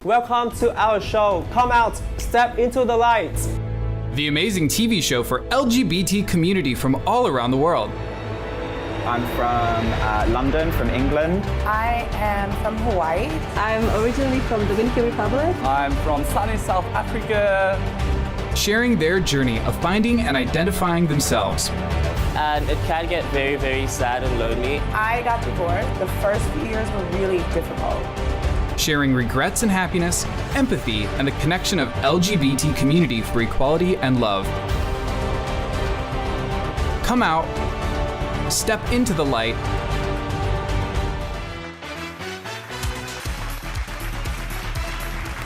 Welcome to our show. Come out, step into the light. The amazing TV show for LGBT community from all around the world. I'm from London, from England. I am from Hawaii. I'm originally from the Dominican Republic. I'm from sunny South Africa. Sharing their journey of finding and identifying themselves. And it can get very, very sad and lonely. I got divorced. The first few years were really difficult. Sharing regrets and happiness, empathy, and the connection of LGBT community for equality and love. Come out, step into the light.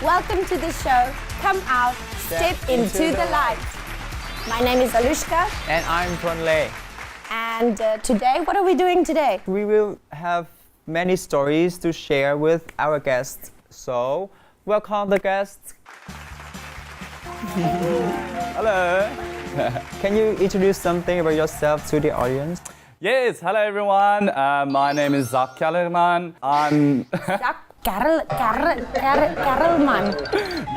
Welcome to the show. Come out, step into the light. My name is Alushka. And I'm Tonle. And today, what are we doing today? We will have many stories to share with our guests. So, welcome the guests. Hello. Can you introduce something about yourself to the audience? Yes, hello everyone. My name is Zak Kellerman. I'm... Karelman.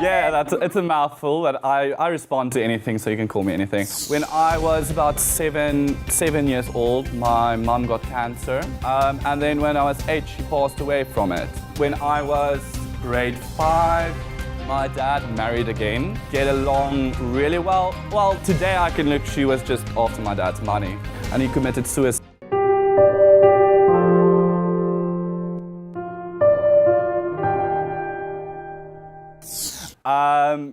Yeah, it's a mouthful, but I respond to anything, so you can call me anything. When I was about seven years old, my mum got cancer. And then when I was 8, she passed away from it. When I was grade 5, my dad married again, get along really well. Well, today I can look, she was just after my dad's money, and he committed suicide.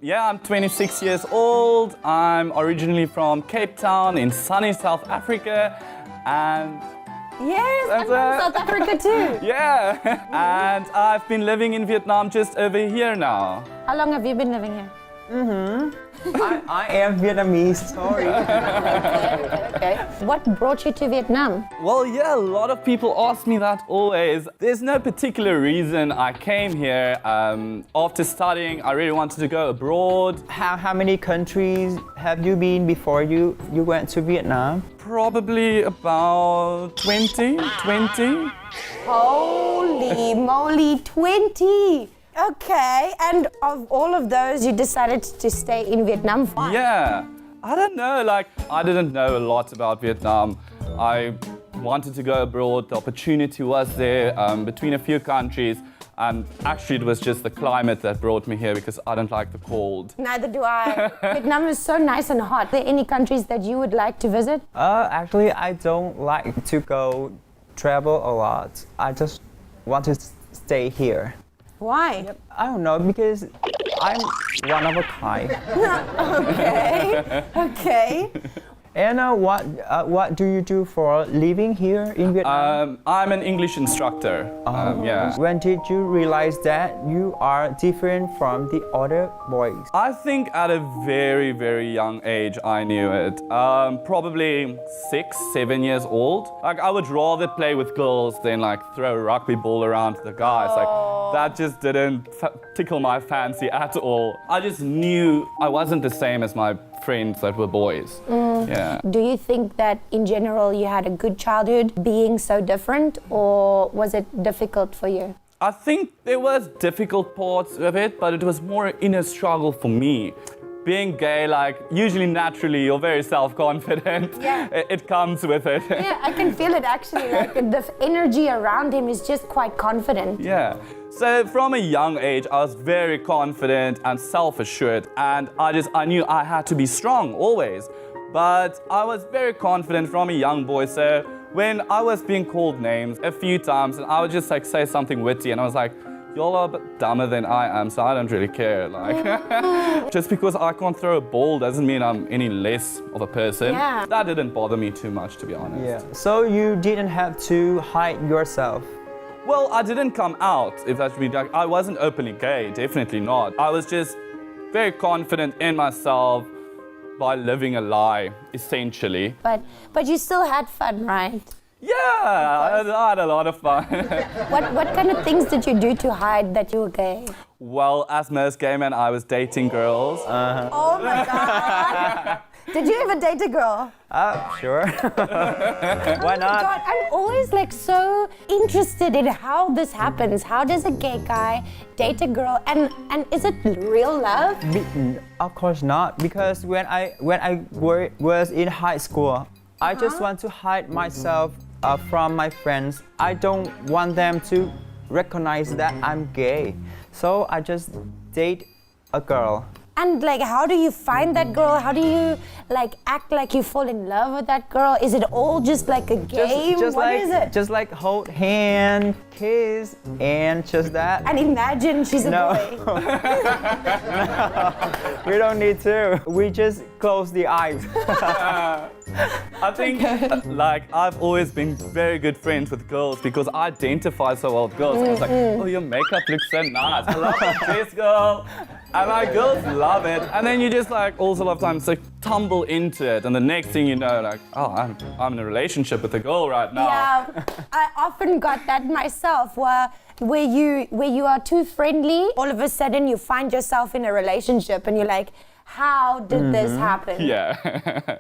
Yeah, I'm 26 years old. I'm originally from Cape Town in sunny South Africa, and Yes, I'm from South Africa too. yeah, and I've been living in Vietnam just over here now. How long have you been living here? I am Vietnamese, sorry. Okay. What brought you to Vietnam? Well, yeah, a lot of people ask me that always. There's no particular reason I came here. After studying, I really wanted to go abroad. How many countries have you been before you went to Vietnam? Probably about 20. Holy moly, 20! Okay, and of all of those, you decided to stay in Vietnam? Why? Yeah, I don't know, I didn't know a lot about Vietnam. I wanted to go abroad, the opportunity was there between a few countries, and actually it was just the climate that brought me here because I don't like the cold. Neither do I. Vietnam is so nice and hot. Are there any countries that you would like to visit? Actually, I don't like to travel a lot. I just want to stay here. Why? I don't know, because I'm one of a kind. Okay. And what do you do for living here in Vietnam? I'm an English instructor. Yeah. When did you realize that you are different from the other boys? I think at a very, very young age I knew it. Probably 6, 7 years old. I would rather play with girls than throw a rugby ball around the guys. That just didn't tickle my fancy at all. I just knew I wasn't the same as my friends that were boys. Yeah. Do you think that in general you had a good childhood being so different, or was it difficult for you? I think there was difficult parts of it, but it was more inner struggle for me. Being gay, usually naturally you're very self-confident. Yeah. It comes with it. Yeah, I can feel it actually. The energy around him is just quite confident. Yeah. So from a young age, I was very confident and self-assured, and I knew I had to be strong always. But I was very confident from a young boy, so when I was being called names a few times, and I would just say something witty, and I was like, y'all are a bit dumber than I am, so I don't really care. Just because I can't throw a ball doesn't mean I'm any less of a person. Yeah. That didn't bother me too much, to be honest. Yeah. So you didn't have to hide yourself? Well, I didn't come out, if that would be I wasn't openly gay, definitely not. I was just very confident in myself by living a lie, essentially. But you still had fun, right? Yeah, I had a lot of fun. What kind of things did you do to hide that you were gay? Well, as most gay men, I was dating girls. Oh my God! Did you ever date a girl? Sure. Why not? God, I'm always like so interested in how this happens. How does a gay guy date a girl, and is it real love? Of course not, because when I was in high school, I just want to hide myself from my friends. I don't want them to recognize that I'm gay, so I just date a girl. And like, how do you find that girl? How do you like act like you fall in love with that girl? Is it all just like a game? What is it? Just like hold hand, kiss, and just that. And imagine she's a No. boy. We don't need to. We just close the eyes. I think like I've always been very good friends with girls because I identify so well with girls. I was like, oh, your makeup looks so nice. I love that dress, girl. And my girls love it. And then you just like also a lot of times like tumble into it, and the next thing you know, like, oh, I'm in a relationship with a girl right now. Yeah, I often got that myself, where you are too friendly, all of a sudden you find yourself in a relationship, and you're like, how did this happen? Yeah.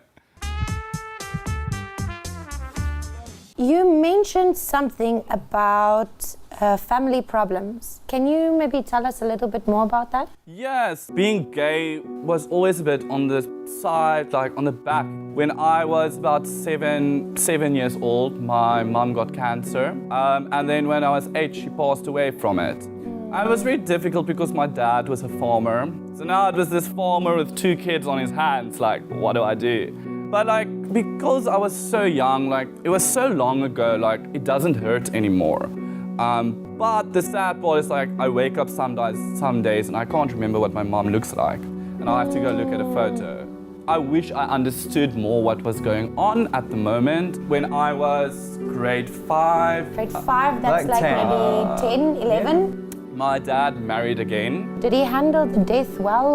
You mentioned something about family problems. Can you maybe tell us a little bit more about that? Yes, being gay was always a bit on the side, like on the back. When I was about seven years old, my mum got cancer. And then when I was 8, she passed away from it. And it was very difficult because my dad was a farmer. So now it was this farmer with 2 kids on his hands, like, what do I do? But like, because I was so young, like, it was so long ago, like, it doesn't hurt anymore. But the sad part is like I wake up some days and I can't remember what my mom looks like, and I have to go look at a photo. I wish I understood more what was going on at the moment. When I was grade 5. Grade 5, that's Like 10. Maybe 10, 11? My dad married again. Did he handle the death well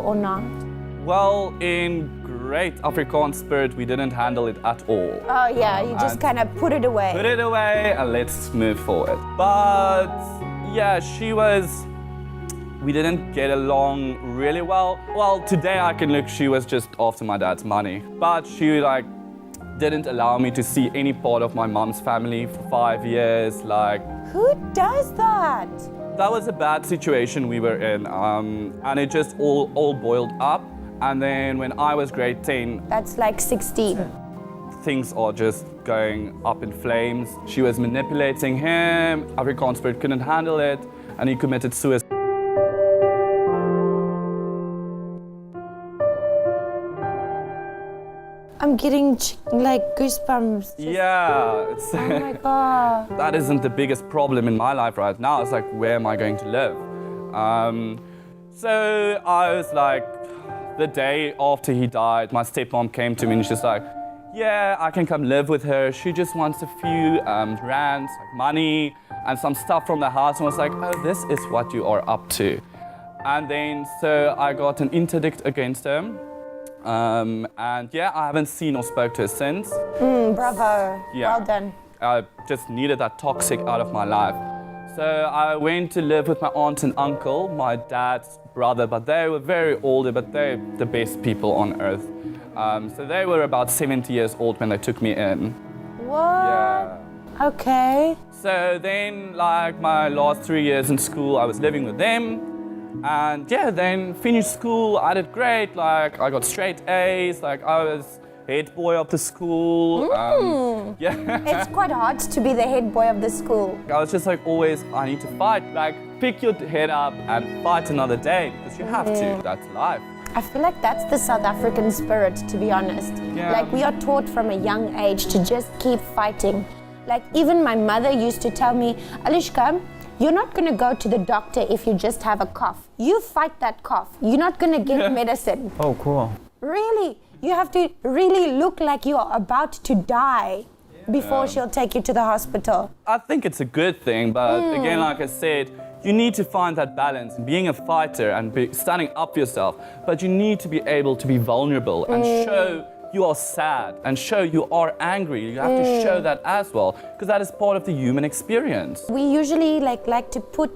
or not? Well, in great Afrikaans spirit, we didn't handle it at all. Oh yeah, you just kind of put it away. Put it away and let's move forward. But yeah, we didn't get along really well. Well, today I can look, she was just after my dad's money. But she like didn't allow me to see any part of my mom's family for 5 years. Like, Who does that? that was a bad situation we were in, and it just all boiled up. And then when I was grade 10, That's like 16. things are just going up in flames. She was manipulating him. Afrikaans spirit couldn't handle it, and he committed suicide. I'm getting like goosebumps. Yeah, it's, Oh my god. that isn't the biggest problem in my life right now. It's like, where am I going to live? So I was like, the day after he died, my stepmom came to me and she's like, yeah, I can come live with her. She just wants a few rands, like money and some stuff from the house. And I was like, oh, this is what you are up to. And then so I got an interdict against him. And yeah, I haven't seen or spoke to her since. Bravo. Yeah. Well done. I just needed that toxic out of my life. So I went to live with my aunt and uncle, my dad's brother, but they were very older, but they're the best people on earth. So they were about 70 years old when they took me in. What? Yeah. Okay. So then, like my last 3 years in school, I was living with them. And yeah, then finished school, I did great. Like I got straight A's, like I was head boy of the school. Yeah. It's quite hard to be the head boy of the school. I was just like always, I need to fight. Like pick your head up and fight another day because you have to. That's life. I feel like that's the South African spirit, to be honest. Yeah. Like we are taught from a young age to just keep fighting. Like even my mother used to tell me, Alishka, you're not going to go to the doctor if you just have a cough. You fight that cough. You're not going to get medicine. Oh, cool. Really? You have to really look like you are about to die before she'll take you to the hospital. I think it's a good thing, but again, like I said, you need to find that balance in being a fighter and standing up for yourself, but you need to be able to be vulnerable and show you are sad and show you are angry. You have to show that as well, because that is part of the human experience. We usually like to put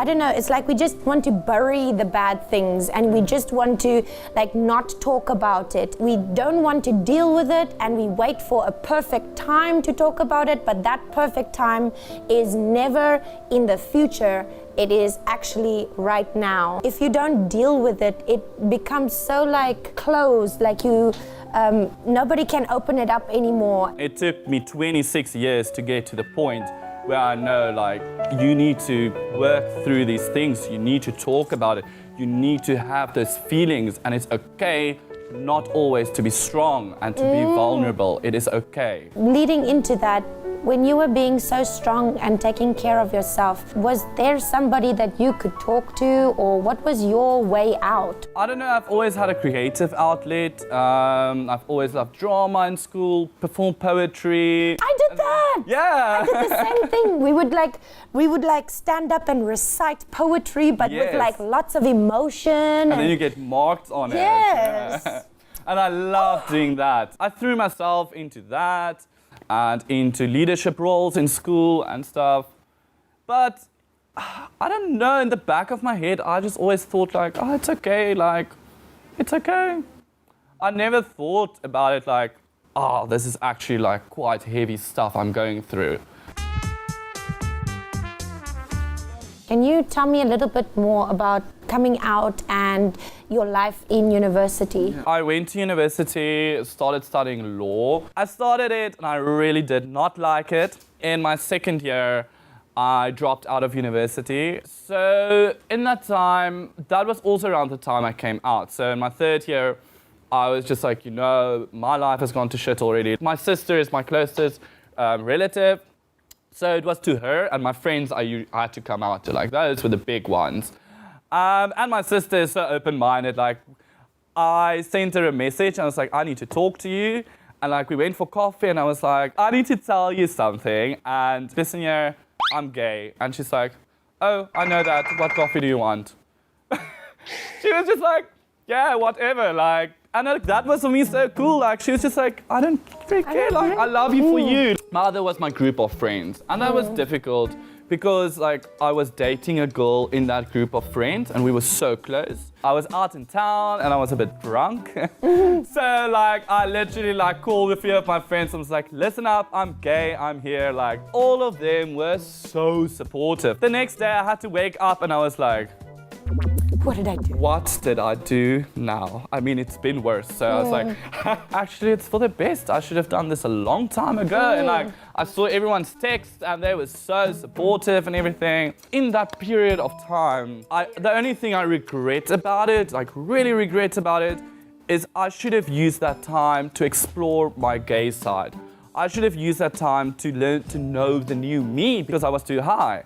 I don't know, it's like we just want to bury the bad things and we just want to like not talk about it. We don't want to deal with it and we wait for a perfect time to talk about it, but that perfect time is never in the future. It is actually right now. If you don't deal with it, it becomes so like closed, like nobody can open it up anymore. It took me 26 years to get to the point where I know like you need to work through these things, you need to talk about it, you need to have those feelings, and it's okay not always to be strong and to be vulnerable. It is okay. Leading into that, when you were being so strong and taking care of yourself, was there somebody that you could talk to, or what was your way out? I don't know, I've always had a creative outlet. I've always loved drama in school, performed poetry. I did that! Yeah! I did the same thing. We would like stand up and recite poetry, but with Yes. like lots of emotion. And then you get marked on Yes. it. Yeah. And I love doing that. I threw myself into that and into leadership roles in school and stuff. But I don't know, in the back of my head, I just always thought like, oh, it's okay, like, it's okay. I never thought about it like, oh, this is actually like quite heavy stuff I'm going through. Can you tell me a little bit more about coming out and your life in university? I went to university, started studying law. I started it and I really did not like it. In my second year, I dropped out of university. So in that time, that was also around the time I came out. So in my third year, I was just like, you know, my life has gone to shit already. My sister is my closest relative. So it was to her and my friends I had to come out to, like those were the big ones. And my sister is so open-minded, like I sent her a message and I was like, I need to talk to you. And like we went for coffee and I was like, I need to tell you something. And listen here, I'm gay. And she's like, oh, I know that, what coffee do you want? She was just like, yeah, whatever, like, and that was for me so cool, like, she was just like, I don't freak care, like, I love you for you. My other was my group of friends, and that was difficult because, like, I was dating a girl in that group of friends, and we were so close. I was out in town, and I was a bit drunk. So, like, I literally, like, called a few of my friends and was like, listen up, I'm gay, I'm here, like, all of them were so supportive. The next day, I had to wake up, and I was like, What did I do? what did I do now? I mean, it's been worse. So I was like, actually, it's for the best. I should have done this a long time ago. And like, I saw everyone's texts and they were so supportive and everything. In that period of time, the only thing I regret about it, like really regret about it, is I should have used that time to explore my gay side. I should have used that time to learn to know the new me because I was too high.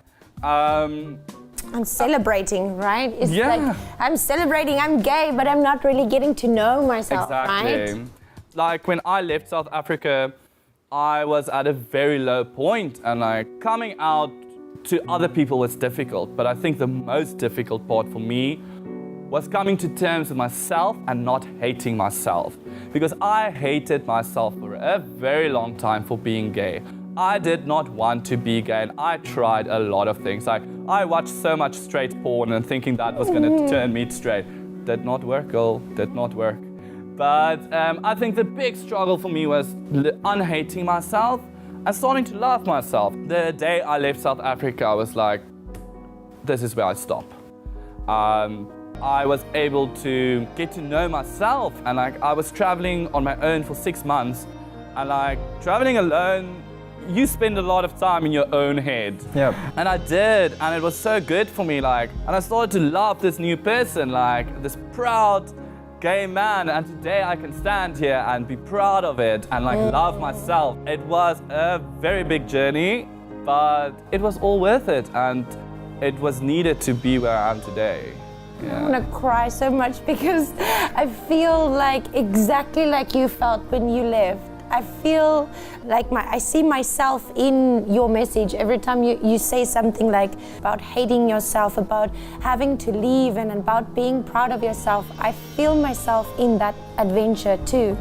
I'm celebrating, right? It's Yeah. like, I'm celebrating, I'm gay, but I'm not really getting to know myself, Exactly. right? Like when I left South Africa, I was at a very low point and like coming out to other people was difficult. But I think the most difficult part for me was coming to terms with myself and not hating myself. Because I hated myself for a very long time for being gay. I did not want to be gay and I tried a lot of things. Like I watched so much straight porn and thinking that was gonna turn me straight. Did not work, girl, did not work. But I think the big struggle for me was unhating myself and starting to love myself. The day I left South Africa, I was like, this is where I stop. I was able to get to know myself and like I was traveling on my own for 6 months and like traveling alone, you spend a lot of time in your own head. Yep. And I did, and it was so good for me, like, and I started to love this new person, like, this proud gay man, and today I can stand here and be proud of it and, like, love myself. It was a very big journey, but it was all worth it, and it was needed to be where I am today. I want to cry so much because I feel like exactly like you felt when you left. I feel like I see myself in your message every time you say something like about hating yourself, about having to leave and about being proud of yourself. I feel myself in that adventure too.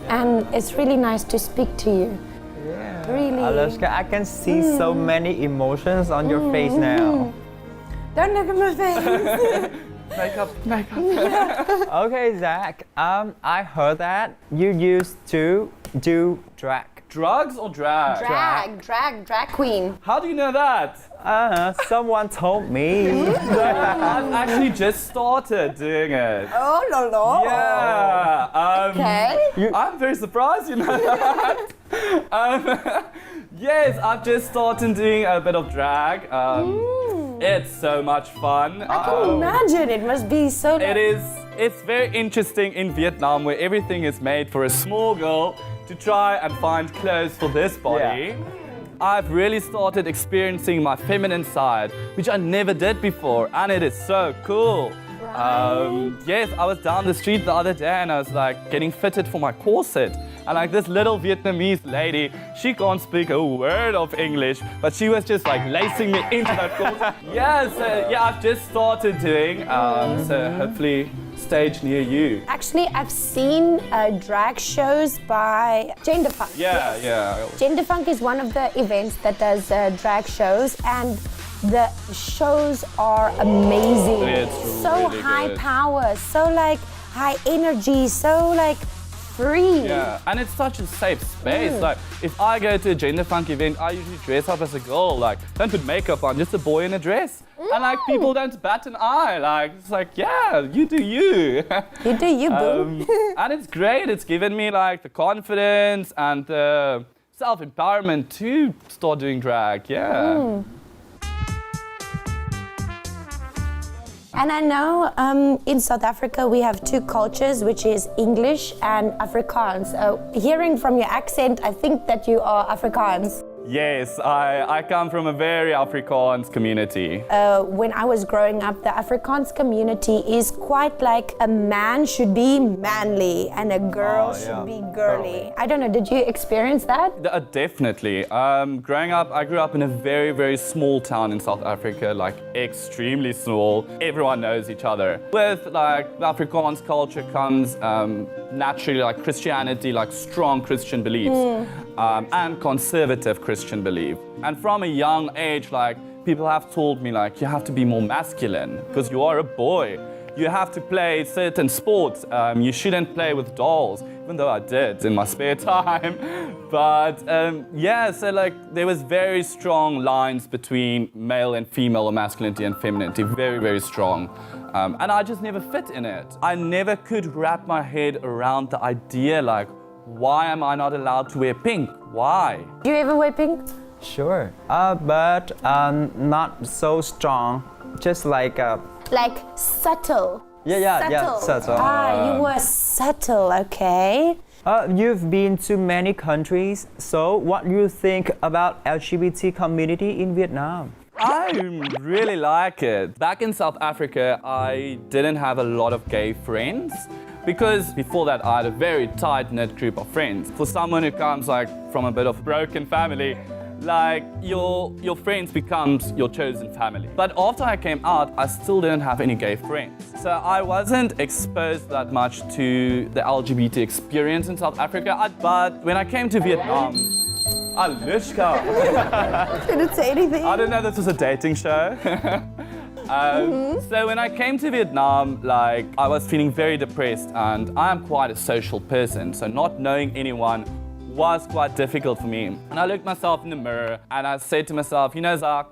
And it's really nice to speak to you. Yeah. Really. Alushka, I can see so many emotions on your face now. Don't look at my face. Makeup. Okay, Zach. I heard that you used to do drag. Drugs or drag? Drag queen. How do you know that? Someone told me. I've actually just started doing it. Oh, lolo. Yeah. Okay. I'm very surprised you know that. Yes, I've just started doing a bit of drag. It's so much fun. I can imagine. It must be so. It is. It's very interesting in Vietnam where everything is made for a small girl to try and find clothes for this body. Yeah. I've really started experiencing my feminine side, which I never did before, and it is so cool. Yes, I was down the street the other day and I was like getting fitted for my corset. And like this little Vietnamese lady, she can't speak a word of English, but she was just like lacing me into that corset. I've just started doing, so hopefully stage near you. Actually, I've seen drag shows by Gender Funk. Yeah. Gender Funk is one of the events that does drag shows, and the shows are amazing. It's so really high good. power, so like high energy, so like free. Yeah, and it's such a safe space. Like, if I go to a gender funk event, I usually dress up as a girl. Like, don't put makeup on, just a boy in a dress. And like, people don't bat an eye. Like, it's like, yeah, you do you. You do you, boo. And it's great. It's given me like the confidence and the self-empowerment to start doing drag. Yeah. And I know in South Africa we have two cultures, which is English and Afrikaans. Hearing from your accent, I think that you are Afrikaans. Yes, I come from a very Afrikaans community. When I was growing up, the Afrikaans community is quite like a man should be manly and a girl should be girly. I don't know, did you experience that? Definitely. Growing up, I grew up in a very, very small town in South Africa, like extremely small. Everyone knows each other. With like the Afrikaans culture comes naturally like Christianity, like strong Christian beliefs. And conservative Christian belief. And from a young age, like, people have told me, like, you have to be more masculine because you are a boy. You have to play certain sports. You shouldn't play with dolls, even though I did in my spare time. But so like, there was very strong lines between male and female, or masculinity and femininity, very, very strong. And I just never fit in it. I never could wrap my head around the idea, like, why am I not allowed to wear pink? Why? Do you ever wear pink? Sure. But not so strong. Just like Like subtle. Yeah, subtle. You were subtle, okay. You've been to many countries, so what do you think about LGBT community in Vietnam? I really like it. Back in South Africa, I didn't have a lot of gay friends because before that I had a very tight-knit group of friends. For someone who comes like from a bit of a broken family, like your friends becomes your chosen family. But after I came out, I still didn't have any gay friends. So I wasn't exposed that much to the LGBT experience in South Africa. But when I came to Vietnam, Alushka. Didn't say anything. I didn't know this was a dating show. So when I came to Vietnam, like, I was feeling very depressed, and I am quite a social person, so not knowing anyone was quite difficult for me. And I looked myself in the mirror and I said to myself, you know, Zach,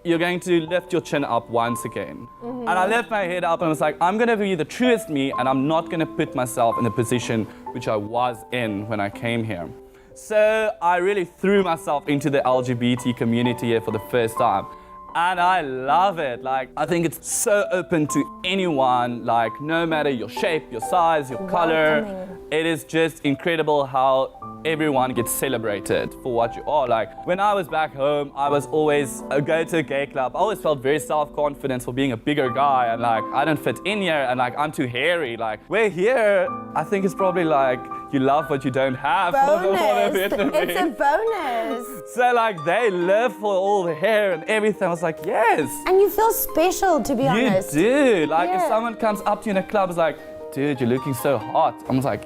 you're going to lift your chin up once again. And I lifted my head up and I was like, I'm going to be the truest me, and I'm not going to put myself in the position which I was in when I came here. So I really threw myself into the LGBT community here for the first time. And I love it. Like, I think it's so open to anyone, like, no matter your shape, your size, your color. Welcoming. It is just incredible how everyone gets celebrated for what you are. Like, when I was back home, I was always go to a gay club. I always felt very self-confident for being a bigger guy, and like, I don't fit in here, and like, I'm too hairy. Like, we're here, I think it's probably like, you love what you don't have. Bonus. It's a bonus. So like, they live for all the hair and everything. I was like, yes. And you feel special, to be honest. You do. Like, if Yeah. someone comes up to you in a club, it's like, dude, you're looking so hot. I was like,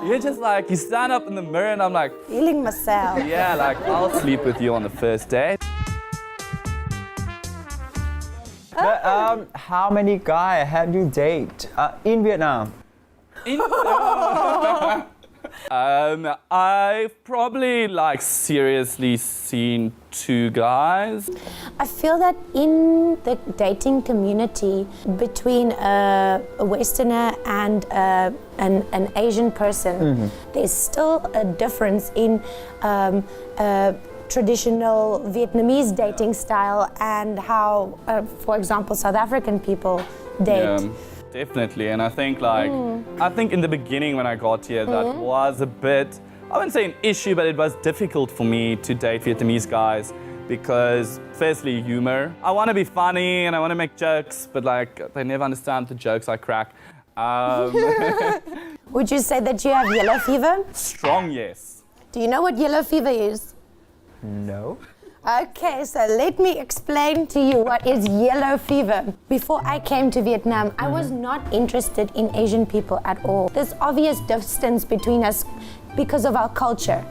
You're just like, you stand up in the mirror and I'm like, Feeling myself. yeah, like, I'll sleep with you on the first date. But, how many guys have you dated in Vietnam? I've probably like seriously seen 2 guys. I feel that in the dating community between a Westerner and an Asian person, there's still a difference in traditional Vietnamese dating style and how, for example, South African people date. Yeah, definitely. And I think I think in the beginning when I got here, that was a bit, I wouldn't say an issue, but it was difficult for me to date Vietnamese guys because firstly, humor. I want to be funny and I want to make jokes, but like they never understand the jokes I crack. Would you say that you have yellow fever? Strong, yes. Do you know what yellow fever is? No. Okay, so let me explain to you what is yellow fever. Before I came to Vietnam, I was not interested in Asian people at all. There's obvious distance between us because of our culture.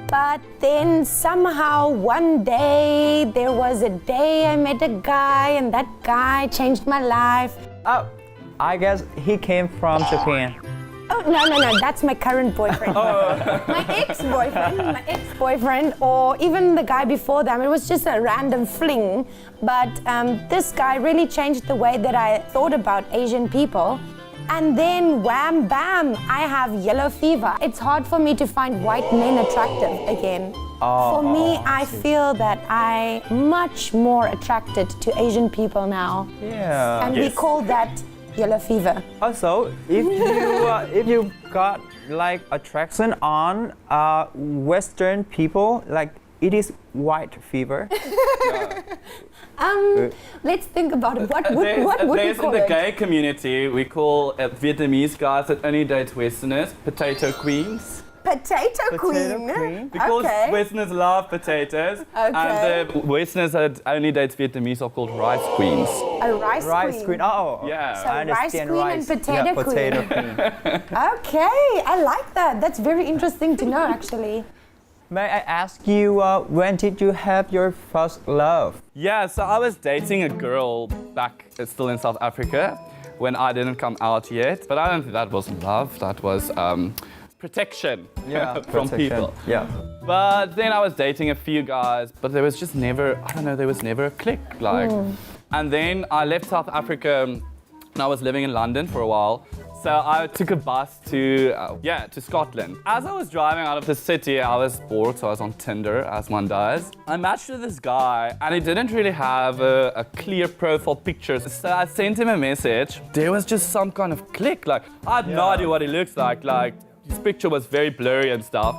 But then somehow one day, there was a day I met a guy and that guy changed my life. Oh, I guess he came from Japan. Oh, no, that's my current boyfriend. My ex-boyfriend, or even the guy before them. It was just a random fling. But this guy really changed the way that I thought about Asian people. And then wham bam, I have yellow fever. It's hard for me to find white men attractive again. For me, I feel that I'm much more attracted to Asian people now. Yeah. And we call that yellow fever. Also, if you got like attraction on Western people, like it is white fever. Let's think about it. What would we call in the it? gay community, we call Vietnamese guys that only date Westerners potato queens. Potato queen. Because Okay. Westerners love potatoes, Okay. and the Westerners that only date Vietnamese are called rice queens. A rice Rice queen. Oh, Yeah. So I understand rice queen rice. and potato yeah, potato queen. queen. Okay, I like that. That's very interesting to know, actually. May I ask you, when did you have your first love? Yeah, so I was dating a girl back still in South Africa when I didn't come out yet, but I don't think that was love. That was protection from people. Yeah. But then I was dating a few guys, but there was just never, I don't know, there was never a click. Like, and then I left South Africa and I was living in London for a while. So I took a bus to Scotland. As I was driving out of the city, I was bored, so I was on Tinder, as one does. I matched with this guy, and he didn't really have a clear profile picture. So I sent him a message. There was just some kind of click. Like, I had no idea what he looks like. Like, his picture was very blurry and stuff.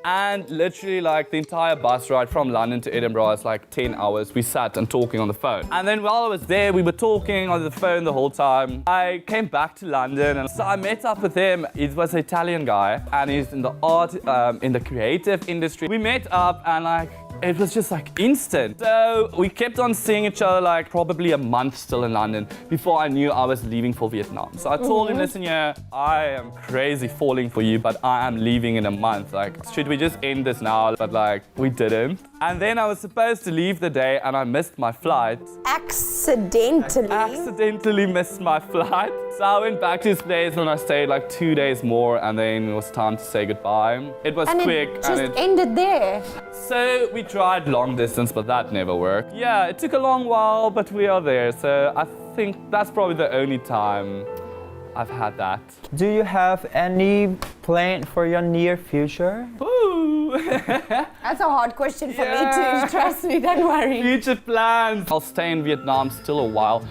And literally, like, the entire bus ride from London to Edinburgh is like 10 hours. We sat and talking on the phone. And then while I was there, we were talking on the phone the whole time. I came back to London, and so I met up with him. He was an Italian guy, and he's in the art, in the creative industry. We met up, and like, it was just like instant. So we kept on seeing each other like probably a month still in London before I knew I was leaving for Vietnam. So I told him, listen, yeah, I am crazy falling for you, but I am leaving in a month. Like, should we just end this now? But like, we didn't. And then I was supposed to leave the day and I missed my flight. Accidentally missed my flight. So I went back to his place and I stayed like 2 days more, and then it was time to say goodbye. It was quick. It just ended there. So we tried long distance, but that never worked. Yeah, it took a long while, but we are there. So I think that's probably the only time I've had that. Do you have any plan for your near future? Ooh. That's a hard question for me too. Trust me, don't worry. Future plans. I'll stay in Vietnam still a while.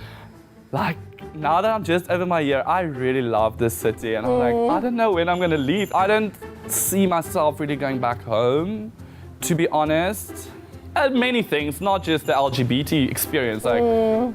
Like, now that I'm just over my year, I really love this city. And I'm like, I don't know when I'm going to leave. I don't see myself really going back home, to be honest. Many things, not just the LGBT experience. Like,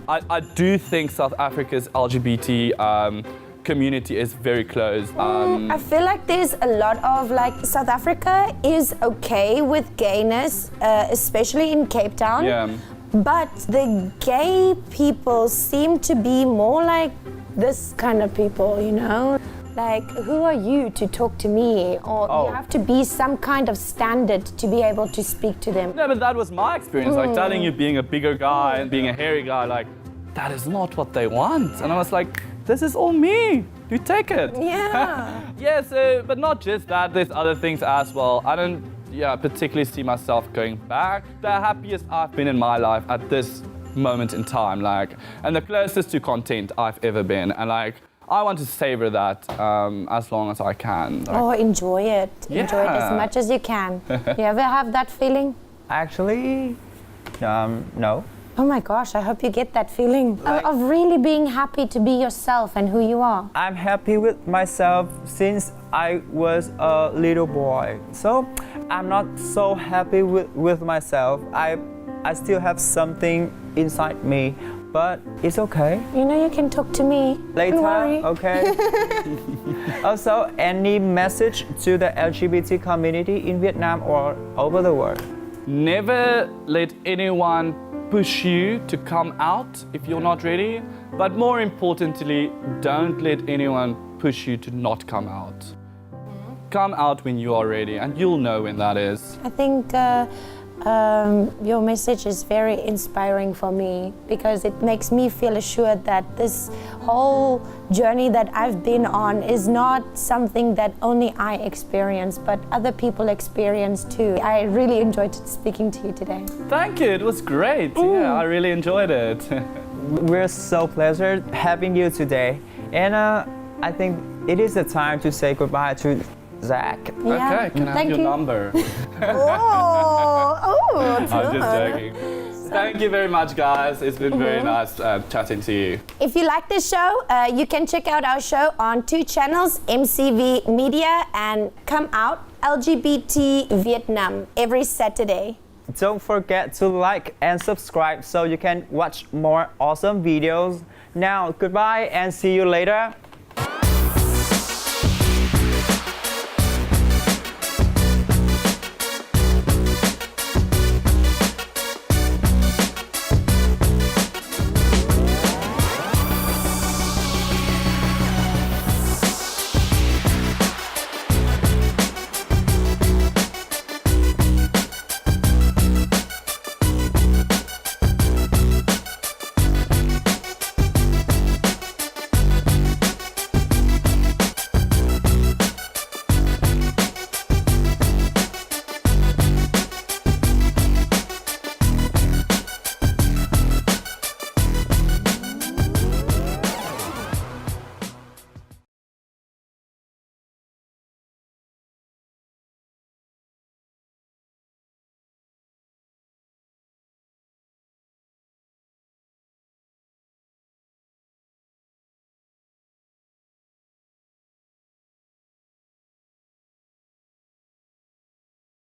I do think South Africa's LGBT community is very close. I feel like there's a lot of like, South Africa is okay with gayness, especially in Cape Town. Yeah. But the gay people seem to be more like this kind of people, you know? Like, who are you to talk to me? Or you have to be some kind of standard to be able to speak to them. No, but that was my experience. Like, telling you being a bigger guy and being a hairy guy, like, that is not what they want. And I was like, this is all me. You take it. Yeah. Yeah, so, but not just that, there's other things as well. I don't particularly see myself going back. The happiest I've been in my life at this moment in time, and the closest to content I've ever been. And I want to savor that as long as I can. Oh, enjoy it. Enjoy it as much as you can. You ever have that feeling? Actually, no. Oh my gosh, I hope you get that feeling of really being happy to be yourself and who you are. I'm happy with myself since I was a little boy. So I'm not so happy with myself. I still have something inside me, but it's okay. You know you can talk to me. Later, Don't worry. okay. Also, any message to the LGBT community in Vietnam or over the world? Never let anyone push you to come out if you're not ready, but more importantly, don't let anyone push you to not come out. Come out when you are ready, and you'll know when that is. I think your message is very inspiring for me because it makes me feel assured that this whole journey that I've been on is not something that only I experience, but other people experience too. I really enjoyed speaking to you today. Thank you, it was great. Yeah, I really enjoyed it. We're so pleased having you today. And I think it is the time to say goodbye to Zach. Okay, can I have your number? Oh, I'm just joking. Thank you very much, guys. It's been very nice chatting to you. If you like this show, you can check out our show on 2 channels, MCV Media and Come Out LGBT Vietnam, every Saturday. Don't forget to like and subscribe so you can watch more awesome videos. Now, goodbye and see you later.